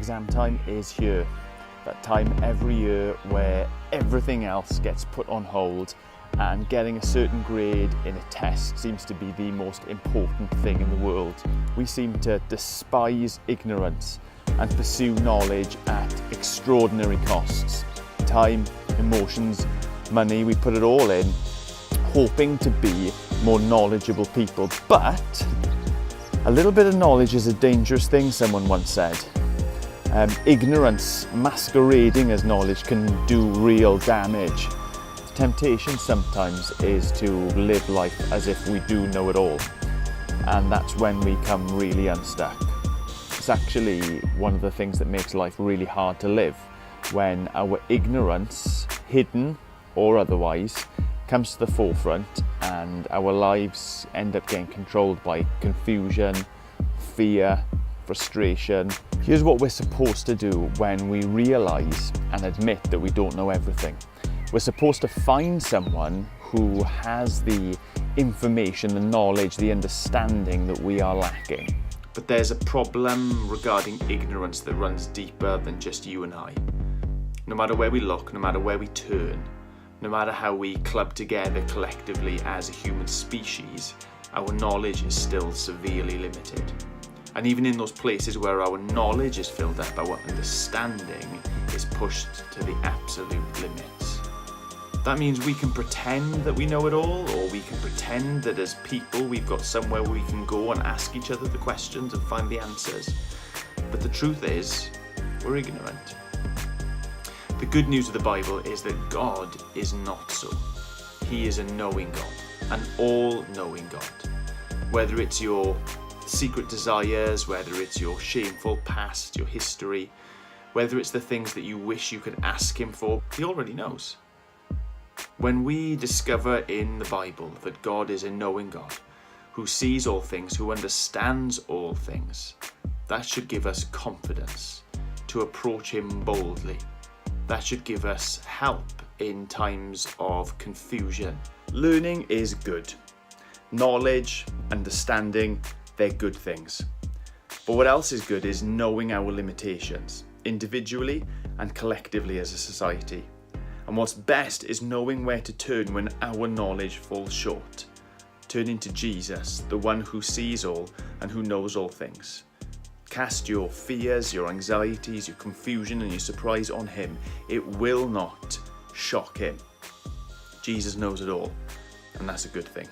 Exam time is here. That time every year where everything else gets put on hold and getting a certain grade in a test seems to be the most important thing in the world. We seem to despise ignorance and pursue knowledge at extraordinary costs. Time, emotions, money, we put it all in, hoping to be more knowledgeable people. But a little bit of knowledge is a dangerous thing, someone once said. Ignorance masquerading as knowledge can do real damage. The temptation sometimes is to live life as if we do know it all, and that's when we come really unstuck. It's actually one of the things that makes life really hard to live, when our ignorance, hidden or otherwise, comes to the forefront and our lives end up getting controlled by confusion, fear, frustration. Here's what we're supposed to do when we realise and admit that we don't know everything. We're supposed to find someone who has the information, the knowledge, the understanding that we are lacking. But there's a problem regarding ignorance that runs deeper than just you and I. No matter where we look, no matter where we turn, no matter how we club together collectively as a human species, our knowledge is still severely limited. And even in those places where our knowledge is filled up, our understanding is pushed to the absolute limits. That means we can pretend that we know it all, or we can pretend that as people we've got somewhere where we can go and ask each other the questions and find the answers. But the truth is, we're ignorant. The good news of the Bible is that God is not so. He is a knowing God, an all-knowing God. Whether it's your secret desires, whether it's your shameful past, your history, whether it's the things that you wish you could ask him for, he already knows. When we discover in the Bible that God is a knowing God, who sees all things, who understands all things, that should give us confidence to approach him boldly. That should give us help in times of confusion. Learning is good. Knowledge, understanding, they're good things. But what else is good is knowing our limitations, individually and collectively as a society. And what's best is knowing where to turn when our knowledge falls short. Turning to Jesus, the one who sees all and who knows all things. Cast your fears, your anxieties, your confusion and your surprise on him. It will not shock him. Jesus knows it all, and that's a good thing.